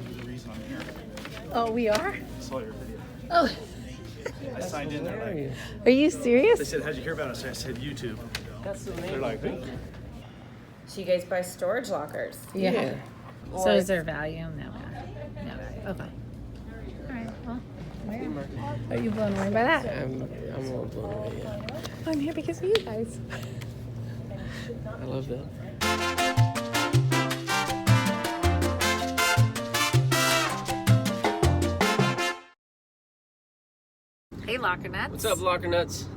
you're the reason I'm here. Oh, we are? I saw your video. Oh, I signed in there. are you serious? They said, how'd you hear about us? I said, YouTube. That's the They're like, hey. So you guys buy storage lockers? Yeah. So Or- is there value? No value. Okay. All right. Well, where? Are you blown away by that? I'm a little blown away, yeah. I'm here because of you guys. I love that. Hey, Locker Nuts. What's up, Locker Nuts?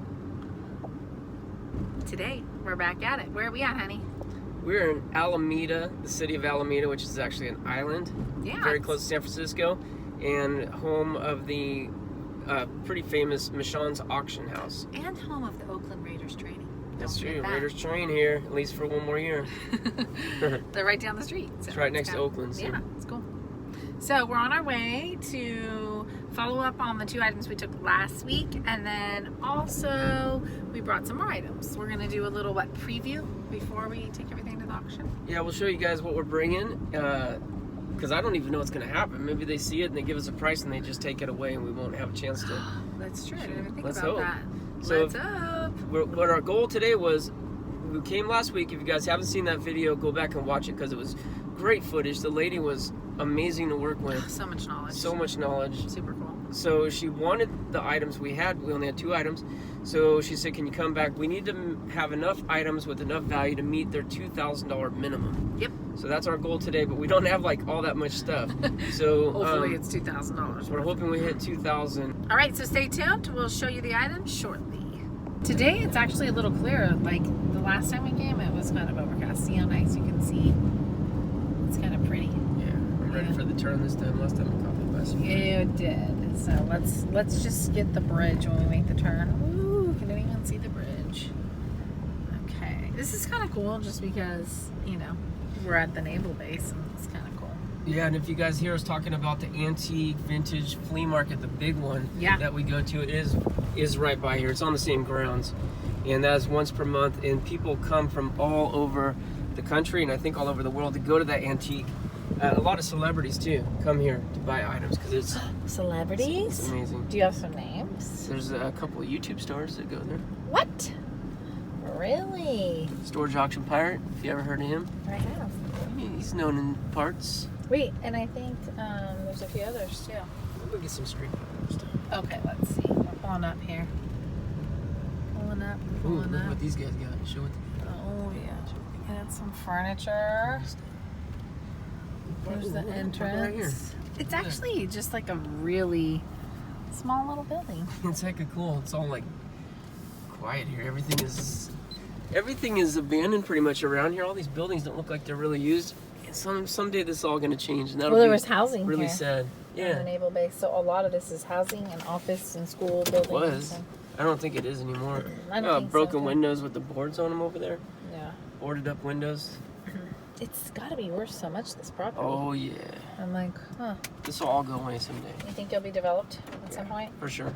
Today, we're back at it. Where are we at, honey? We're in Alameda, the city of Alameda, which is actually an island. Yeah. Very close to San Francisco, and home of the pretty famous Michaan's auction house. And home of the Oakland Raiders training. That's Don't true. forget that. Raiders train here, at least for one more year. They're right down the street. So It's right next to kinda- Oakland, so- Yeah, it's cool. So we're on our way to follow up on the 2 items we took last week, and then also we brought some more items. We're gonna do a little preview before we take everything to the auction. Yeah, we'll show you guys what we're bringing, because I don't even know what's going to happen. Maybe they see it and they give us a price and they just take it away and we won't have a chance to. That's true. I didn't even think Let's about hope. that. So Let's hope. What our goal today was, we came last week. If you guys haven't seen that video, go back and watch it because it was great footage. The lady was amazing to work with. So much knowledge. So much knowledge. Super cool. So she wanted the items we had. We only had 2 items. So she said, can you come back? We need to have enough items with enough value to meet their $2,000 minimum. Yep. So that's our goal today, but we don't have like all that much stuff. So Hopefully it's $2,000. we're hoping we hit 2,000. All right, so stay tuned. We'll show you the items shortly. Today it's actually a little clearer. Like the last time we came, it was kind of overcast. See how nice you can see? It's kind of pretty. Yeah, I'm ready for the turn this time. Last time I caught it last week. You did. So let's just get the bridge when we make the turn. Ooh, can anyone see the bridge? Okay, this is kind of cool just because, you know, we're at the naval base and it's kind of cool. Yeah, and if you guys hear us talking about the antique vintage flea market, the big one that we go to, it is right by here. It's on the same grounds, and that's once per month. And people come from all over the country, and I think all over the world, to go to that antique. A lot of celebrities too come here to buy items because it's Celebrities? amazing. Do you have some names? There's a couple of YouTube stars that go there. What? Really? Storage Auction Pirate, if you ever heard of him. I have. He's known in parts. Wait, and I think there's a few others too. We'll get some street stuff. Okay, let's see. We're pulling up here. Pulling up, Ooh, pulling look up. what these guys got. Show it. Oh yeah. Got some furniture. There's the Look right here. entrance. It's actually just like a really small little building. It's hecka cool. It's all like quiet here. Everything is abandoned pretty much around here. All these buildings don't look like they're really used. Someday this is all going to change, and that'll Well, there be was housing really here sad. on Yeah, the naval base, so a lot of this is housing and office and school buildings. it was. and- I don't think it is anymore. I don't think so, Broken too. windows with the boards on them over there. Yeah. Boarded up windows. It's got to be worth so much, this property. Oh yeah. I'm like, huh. This will all go away someday, You think it'll be developed at some point? for sure.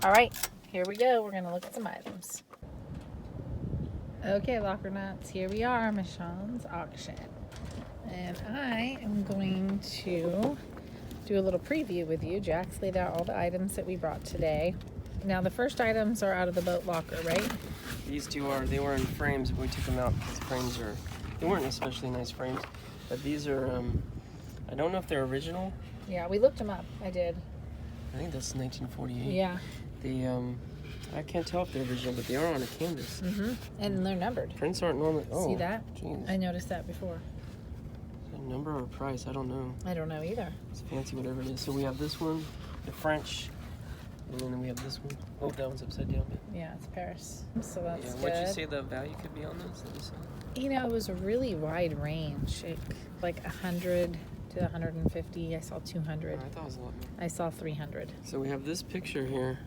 All right, here we go. We're going to look at some items. Okay, Locker Nuts, here we are, Michaan's auction. And I am going to do a little preview with you. Jack's laid out all the items that we brought today. Now, the first items are out of the boat locker, right? These two they were in frames, but we took them out because frames they weren't especially nice frames. But these are, I don't know if they're original. Yeah, we looked them up. I did. I think that's 1948. Yeah. They, I can't tell if they're original, but they are on a canvas. And they're numbered. Prints aren't normally. Oh, See that? Jeez. I noticed that before. A number or price? I don't know. I don't know either. It's fancy, whatever it is. So we have this one, the French, and then we have this one. Oh, that one's upside down. But Yeah, it's Paris. So that's yeah, good. what'd you say the value could be on this? Let me see. You know, it was a really wide range. Like 100 to 150. I saw 200. I thought it was a lot more. I saw 300. So we have this picture here,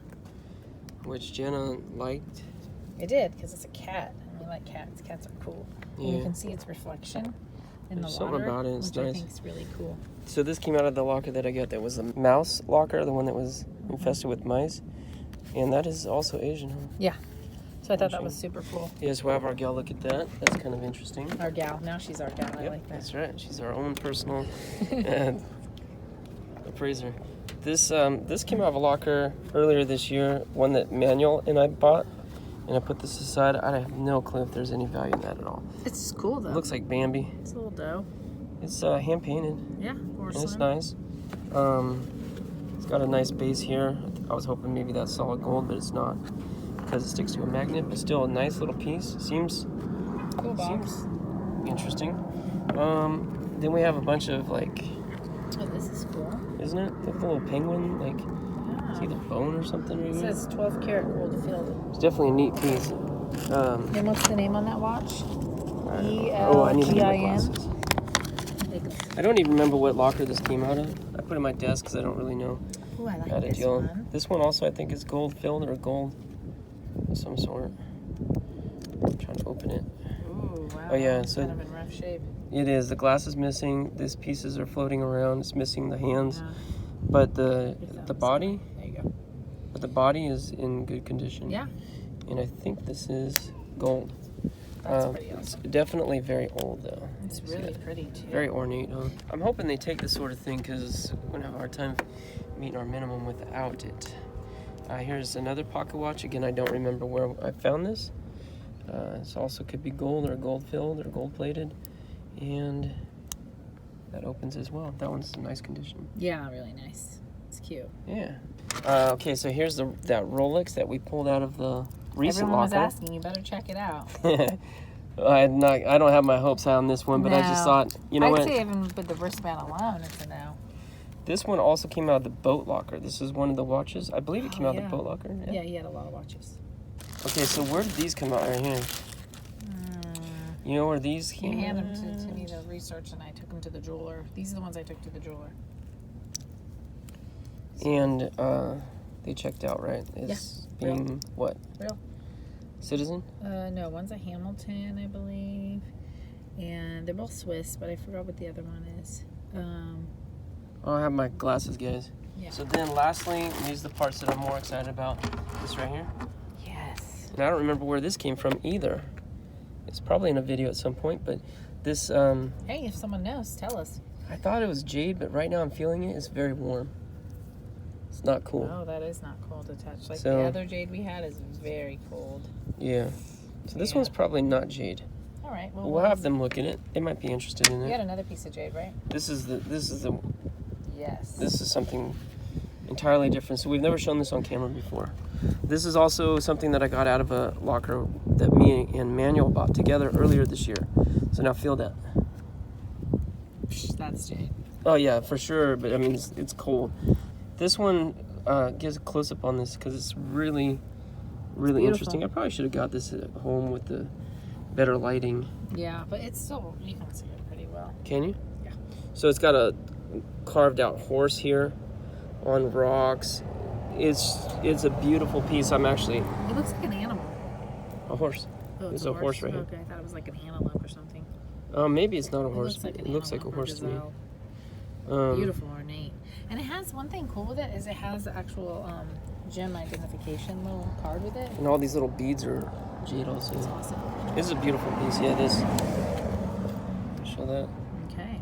which Jenna liked. It did, because it's a cat. And we like cats. Cats are cool. And you Yeah. can see its reflection in There's the something water, about it, it's which I nice. think is really cool. So this came out of the locker that I got. That was a mouse locker, the one that was infested with mice, and that is also Asian. Huh? Yeah. So I thought that was super cool. Yes, we'll have our gal look at that. That's kind of interesting. Our gal. Now she's our gal. I Yep, like that. that's right. She's our own personal Appraiser. This came out of a locker earlier this year, one that Manuel and I bought, and I put this aside. I have no clue if there's any value in that at all. It's cool though. It looks like Bambi. It's a little dough. It's hand painted. Yeah, And porcelain. it's nice. It's got a nice base here. I was hoping maybe that's solid gold, but it's not because it sticks to a magnet. But still, a nice little piece. Seems Cool box. interesting. Then we have a bunch of like, Oh, this is cool. isn't it? Like a little penguin, like it's either bone or something right It here. says 12 karat gold filled. It's definitely a neat piece. And what's the name on that watch? I need to get my ELGIN. glasses. I don't even remember what locker this came out of. I put it in my desk because I don't really know Ooh, I like how to this deal. one. This one also I think is gold filled or gold of some sort. I'm trying to open it. Ooh, wow. Oh, yeah, It's so- kind of in rough shape. It is. The glass is missing. These pieces are floating around. It's missing the hands, Yeah. but the It's body, There you go. but the body is in good condition. Yeah. And I think this is gold. That's pretty It's awesome. definitely very old though. It's really pretty too. Very ornate, huh? I'm hoping they take this sort of thing because we're gonna have a hard time meeting our minimum without it. Here's another pocket watch. Again, I don't remember where I found this. This also could be gold or gold filled or gold plated. And that opens as well. That one's in nice condition. Yeah, really nice. It's cute. Yeah. Okay, so here's that Rolex that we pulled out of the recent Everyone was locker. asking. You better check it out. I don't have my hopes high on this one, but I just No. thought, you know I'd what? say even with the wristband alone, it's a no. This one also came out of the boat locker. This is one of the watches. I believe it came Oh, out of yeah. the boat locker. Yeah, he had a lot of watches. Okay, so where did these come out? Right here. You know where these He came handed out? them to me to research, and I took them to the jeweler. These are the ones I took to the jeweler. And they checked out, right? As Yeah, real. being what? Real? Citizen? No, one's a Hamilton, I believe, and they're both Swiss, but I forgot what the other one is. Oh, I have my glasses, guys. Yeah. So then lastly, these are the parts that I'm more excited about. This right here. Yes. And I don't remember where this came from either. It's probably in a video at some point, but this, Hey, if someone knows, tell us. I thought it was jade, but right now I'm feeling it. It's very warm. It's not cool. Oh, that is not cold to touch. Like So- the other jade we had is very cold. Yeah. So this Yeah. one's probably not jade. All right. Well, We'll once- have them look at it. They might be interested in You had it. another piece of jade, right? This is Yes. something entirely different. So we've never shown this on camera before. This is also something that I got out of a locker that me and Manuel bought together earlier this year. So now feel that. That's jade. Oh yeah, for sure. But I mean, it's cold. This one gives a close up on this because it's really, really Beautiful. interesting. I probably should have got this at home with the better lighting. Yeah, but it's still, you can see it pretty well. Can you? Yeah. So it's got a carved out horse here on rocks. It's a beautiful piece. I'm actually It looks like an animal. a horse. Oh, It's a horse right here. Okay, I thought it was like an antelope or something. Maybe it's not a horse. It looks like an It looks like a antelope or horse to me. gazelle. Beautiful, ornate. And it has one thing cool with it is it has the actual gem identification little card with it. And all these little beads are jade also. It's awesome. This is a beautiful piece. Yeah, this. Show that. Okay.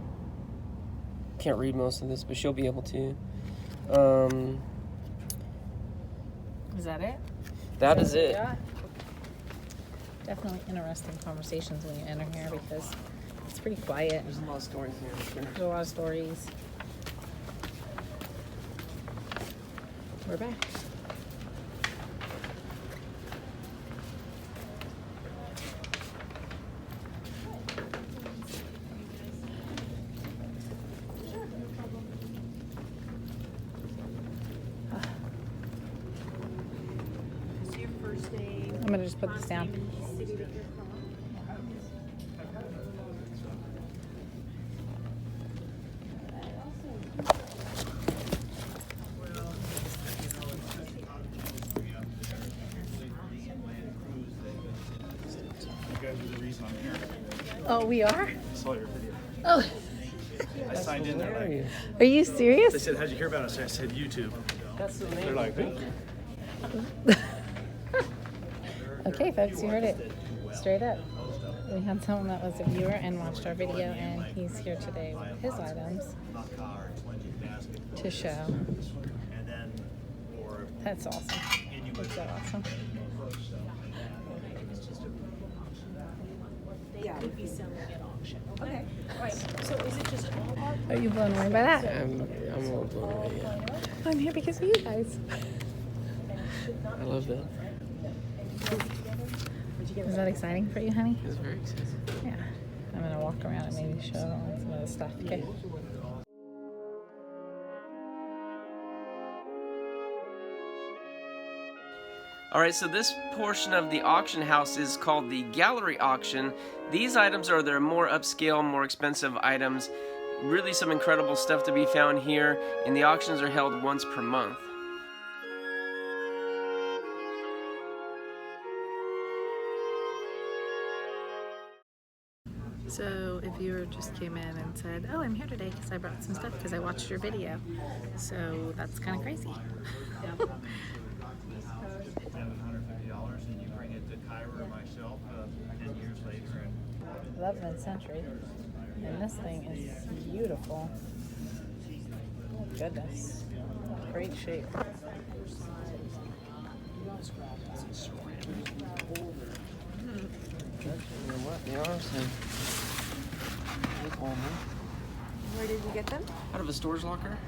Can't read most of this, but she'll be able to. Is that it? That is what we it. got? Definitely interesting conversations when you enter here because it's pretty quiet. There's a lot of stories here. There's a lot of stories. We're back. I'm gonna just put this down. You guys are the reason I'm here. Oh, we are? I saw your video. Oh, I signed in there. Like, are you they serious? said, how'd you hear about us? I said, YouTube. That's the They're like, who? Okay, folks, you heard it. Straight up. We had someone that was a viewer and watched our video, and he's here today with his items to show. That's awesome. That's so awesome. Yeah, would be selling at auction. Okay. Right. So is it just all art? Are you blown away by that? I'm all blown away. Yeah. I'm here because of you guys. I love that. Is that exciting for you, honey? It's very exciting. Yeah. I'm gonna walk around and maybe show some of the stuff. Okay. All right, so this portion of the auction house is called the gallery auction. These items are their more upscale, more expensive items. Really some incredible stuff to be found here, and the auctions are held once per month. So if you just came in and said, oh, I'm here today because I brought some stuff because I watched your video. So that's kind of crazy. $750 and you bring it to Kyra or myself 10 years later. 11th century. And this thing is beautiful. Oh, goodness. Great shape. Where did you get them? Out of a storage locker.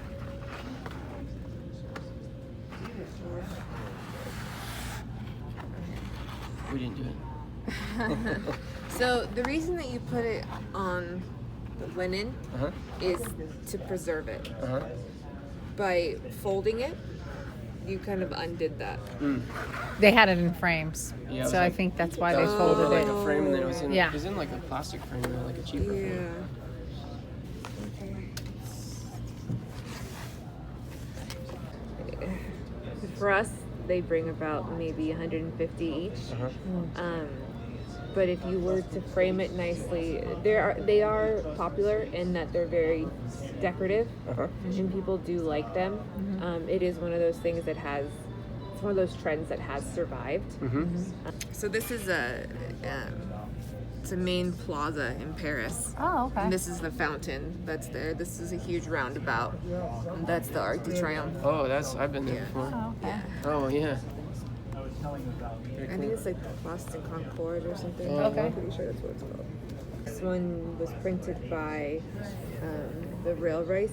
We didn't do it. So the reason that you put it on the linen Uh-huh. is to preserve it. Uh-huh. By folding it, you kind of undid that. They had it in frames. Yeah, it was so I like- think that's why That they was folded over like it. a frame, and then it was in, Yeah. it was in like a plastic frame, like a cheaper frame. For us, they bring about maybe 150 each. Uh-huh. But if you were to frame it nicely, they are popular in that they're very decorative, Uh-huh. and people do like them. It is one of those things that it's one of those trends that has survived. So this is it's a main plaza in Paris. Oh, okay. And this is the fountain that's there. This is a huge roundabout. And that's the Arc de Triomphe. Oh, I've been there before. Oh, okay. Oh, yeah. I think it's like the Boston Concord or something. Okay. I'm pretty sure that's what it's called. This one was printed by the railroad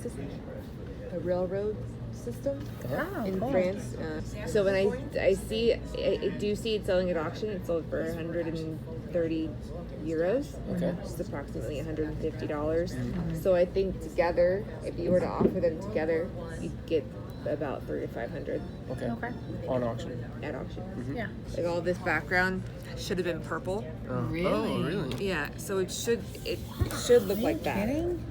system. Oh, In cool. France. So when I do see it selling at auction, it sold for 130 euros, Okay. which is approximately $150. So I think together, if you were to offer them together, you'd get about 300 to 500 Okay. Okay. On auction. at auction. Yeah. Like all this background should have been purple. Oh. Really? Oh, really? Yeah, so it should look like that. Kidding?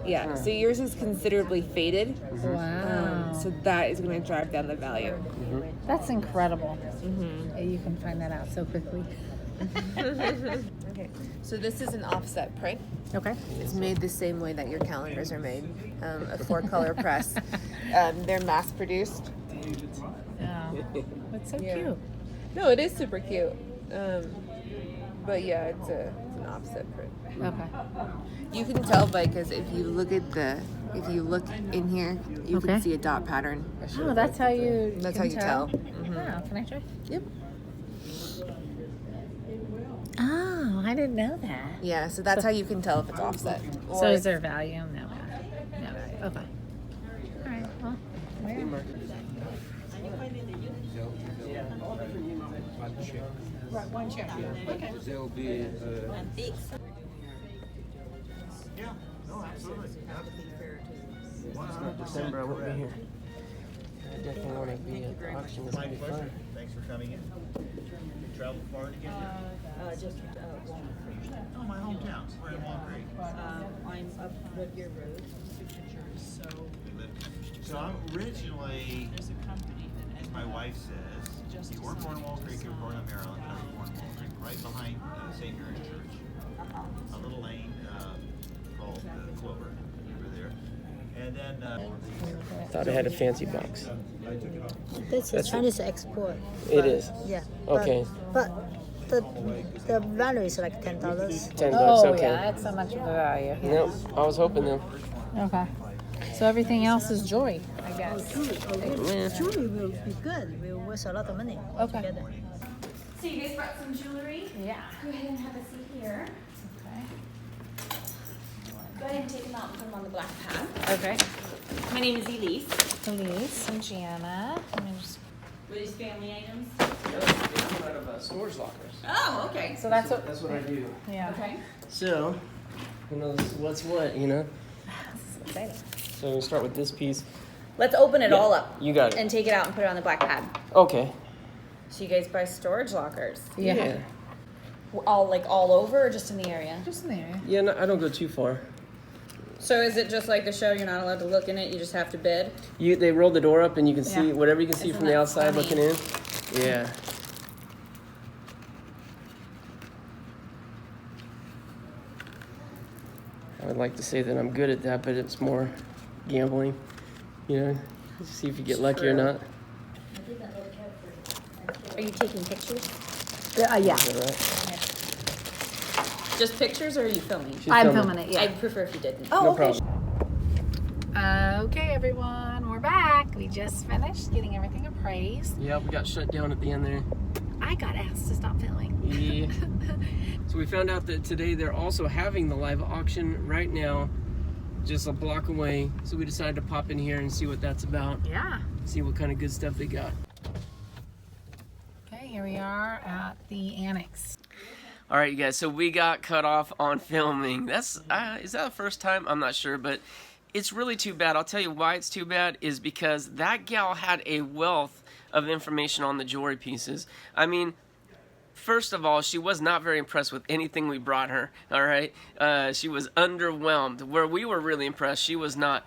Yeah, so yours is considerably faded. Wow. So that is going to drive down the value. That's incredible. You can find that out so quickly. Okay, so this is an offset print. Okay. It's made the same way that your calendars are made, a 4-color press. They're mass produced. Oh, that's so Yeah. cute. No, it is super cute. But yeah, it's an offset print. Okay. You can tell because if you look in here, you Okay. can see a dot pattern. Oh, that's how you. That's can how you tell. Oh, can I try? Yep. Oh, I didn't know that. Yeah, so that's how you can tell if it's offset. So is there value? No value. No value. Okay. All right. Well, where? Right, one check. Okay. There'll be Yeah, no, absolutely. December, I won't be here. I definitely want to be at the auction. It's My going to be pleasure. fun. Thanks for coming in. You travel far to get here? Just Oh, my hometown. We're in Wall Creek. I'm up Woodgear Road, signatures, so So I'm originally, there's a company that as my wife says, you weren't born in Wall Creek, you were born in Maryland. I was born in Wall Creek, right behind St. Mary's Church. A little lane called Clover. Over there. And then Thought it had a fancy box. This is Chinese export. It is. Yeah. Okay. But the value is like $10. $10, Oh, okay. yeah, that's so much of a value. Nope, I was hoping though. Okay. So everything else is joy, I guess. Jewelry will be good. Will worth a lot of money. Okay. Together. So you guys brought some jewelry? Yeah. Go ahead and have a seat here. Okay. Go ahead and take them out and put them on the black pad. Okay. My name is Elise. Elise and Gianna. Let me just... Were these family items? Out of storage lockers. Oh, okay. So that's what... That's what I do. Yeah. Okay. So, who knows what's what, you know? This is exciting. So we start with this piece. Let's open it all up. You got it. And take it out and put it on the black pad. Okay. So you guys buy storage lockers? Yeah. All over or just in the area? Just in there. Yeah, no, I don't go too far. So is it just like the show? You're not allowed to look in it. You just have to bid. They roll the door up and you can see whatever you can see Isn't from the that outside funny? looking in. Yeah. I would like to say that I'm good at that, but it's more gambling. You know, see if you get lucky or not. Are you taking pictures? Yeah. Is that right? Just pictures, or are you filming? She's I'm filming it, yeah. I'd prefer if you didn't. No problem. Okay, everyone, we're back. We just finished getting everything appraised. Yeah, we got shut down at the end there. I got asked to stop filming. Yeah. So we found out that today they're also having the live auction right now, just a block away. So we decided to pop in here and see what that's about. Yeah. See what kind of good stuff they got. Okay, here we are at the annex. All right, you guys. So we got cut off on filming. That's is that the first time? I'm not sure, but it's really too bad. I'll tell you why it's too bad is because that gal had a wealth of information on the jewelry pieces. I mean, first of all, she was not very impressed with anything we brought her, all right? She was underwhelmed. Where we were really impressed, she was not.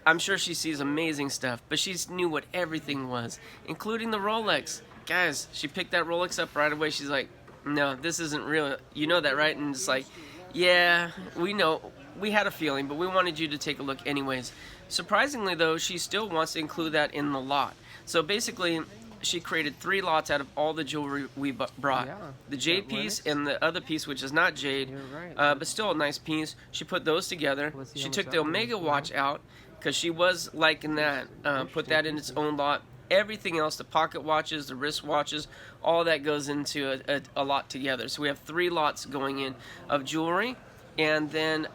I'm sure she sees amazing stuff, but she knew what everything was, including the Rolex. Guys, she picked that Rolex up right away. She's like, no, this isn't real. You know that, right? And it's like, yeah, we know. We had a feeling, but we wanted you to take a look anyways. Surprisingly, though, she still wants to include that in the lot. So basically, she created 3 lots out of all the jewelry we brought. Yeah. The jade piece and the other piece, which is not jade, but still a nice piece. She put those together. She took the Omega watch out because she was liking that. Put that in its own lot. Everything else, the pocket watches, the wrist watches, all that goes into a lot together. So we have 3 lots going in of jewelry. And then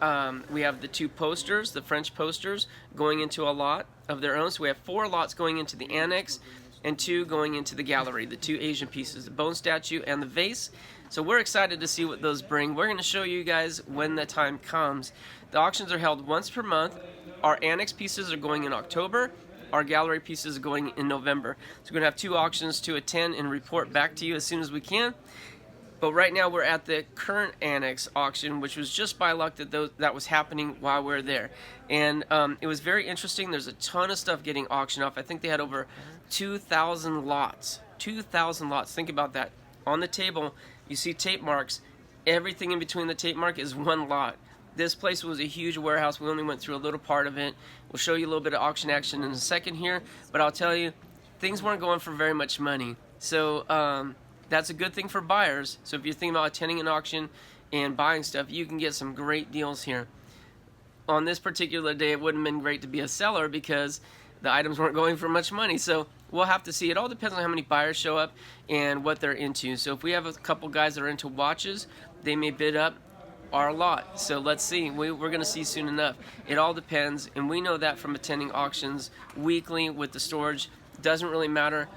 we have the 2 posters, the French posters, going into a lot of their own. So we have 4 lots going into the annex and 2 going into the gallery, the 2 Asian pieces, the bone statue and the vase. So we're excited to see what those bring. We're going to show you guys when the time comes. The auctions are held once per month. Our annex pieces are going in October. Our gallery pieces are going in November. So we're going to have 2 auctions to attend and report back to you as soon as we can. But right now we're at the current annex auction, which was just by luck that was happening while we were there. And it was very interesting. There's a ton of stuff getting auctioned off. I think they had over 2,000 lots. 2,000 lots. Think about that. On the table, you see tape marks. Everything in between the tape mark is 1 lot. This place was a huge warehouse. We only went through a little part of it. We'll show you a little bit of auction action in a second here. But I'll tell you, things weren't going for very much money. So that's a good thing for buyers. So if you're thinking about attending an auction and buying stuff, you can get some great deals here. On this particular day, it wouldn't have been great to be a seller because the items weren't going for much money. So we'll have to see. It all depends on how many buyers show up and what they're into. So if we have a couple guys that are into watches, they may bid up our lot. So let's see. We're going to see soon enough. It all depends, and we know that from attending auctions weekly with the storage. Doesn't really matter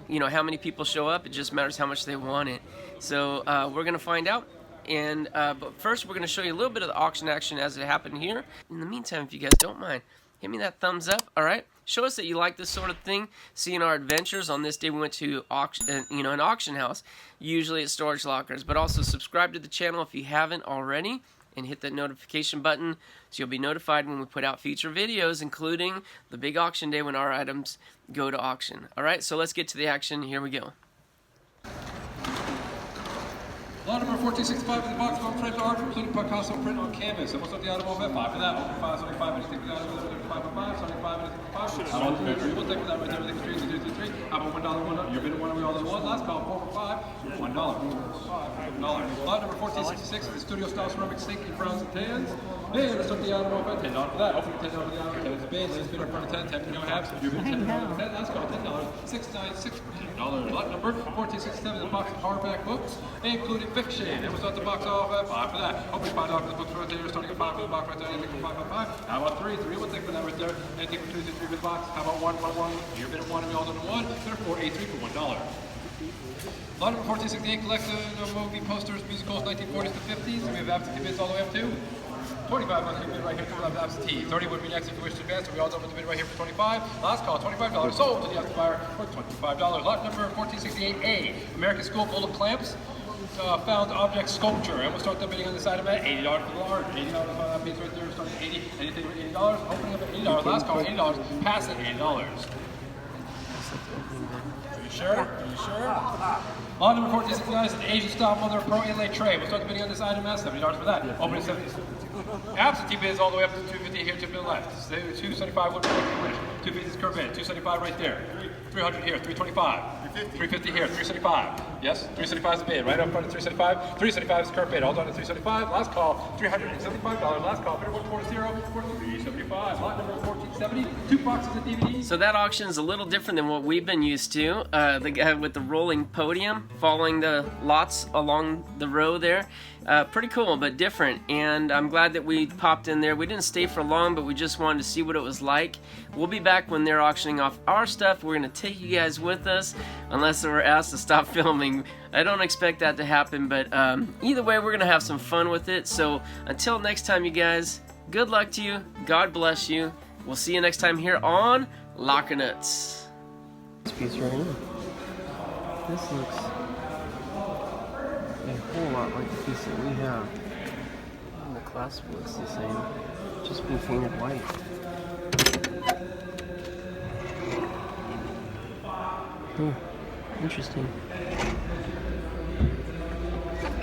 you know, how many people show up. It just matters how much they want it. So we're going to find out. And but first, we're going to show you a little bit of the auction action as it happened here. In the meantime, if you guys don't mind, hit me that thumbs up, all right? Show us that you like this sort of thing. Seeing our adventures. On this day, we went to auction, an auction house. Usually it's storage lockers. But also subscribe to the channel if you haven't already. And hit that notification button so you'll be notified when we put out future videos, including the big auction day when our items go to auction. All right, so let's get to the action. Here we go. Lot number 1465 in the box of framed art, including Picasso print on canvas. And what's up the item over 5 for that? 5, 75, anything for that? 5 for 5, 75, anything for 5. How about 3? We'll take that right there with the 3, 2, 3. How about $1? You're bidding 1, we all done 1. Last call, 4 for 5. $1. $5. Lot number 1466 is the studio style ceramic sink in browns and tans. Hey, let's start the item open. $10 for that. Open $10 for the item. 10 is the bid. Last bidder in front of 10. 10 to go halves. You're bidding $10 for 10. Last call, $10. $696. $10. Lot number 1467 is a box of hardback books, including fiction. And we'll start the box off at 5 for that. Open $5 for the books right there. Starting at 5 for the box right there. Anything from 5 for 5. How about 3? 3 will take for that right there. Anything from 2 to 3 for the box. How about 1? You're bidding 1 and we all done 1. Therefore, A3 for $1. Lot number 1468, collection of movie posters, musicals, 1940s to 50s. We have absentee bids all the way up to 25 months. You bid right here to the absentee. 30 would be next if you wish to advance. So we all done with the bid right here for 25. Last call, $25. Sold to the absentee buyer for $25. Lot number 1468A, American School full of clamps. Found object sculpture, and we'll start the bidding on this item at $80 for the large. $80 for that piece right there, starting at 80. Anything for $80. Opening up at $80. Last call, $80. Pass at $80. Are you sure? Are you sure? Lot number 1469 is an Asian style mother pro inlay tray. We'll start the bidding on this item at $70 for that. Opening 70. Absentee bids all the way up to 250 here to the left. 275 would be like you wish. 250 is curve bid. 275 right there. 300 here. 325. 350 here. 375. Yes. 375 is the bid. Right up front of 375. 375 is curve bid. All done at 375. Last call. $375. Last call. Bidder 140 for 375. Lot number 1470. 2 boxes of DVDs. So that auction is a little different than what we've been used to. The guy with the rolling podium, following the lots along the row there. Pretty cool, but different. And I'm glad that we popped in there. We didn't stay for long, but we just wanted to see what it was like. We'll be back when they're auctioning off our stuff. We're gonna take you guys with us, unless we're asked to stop filming. I don't expect that to happen, but either way, we're gonna have some fun with it. So until next time, you guys, good luck to you. God bless you. We'll see you next time here on Lockernuts. This piece right here. This looks a whole lot like the piece that we have. And the clasp looks the same, just been painted white. Interesting.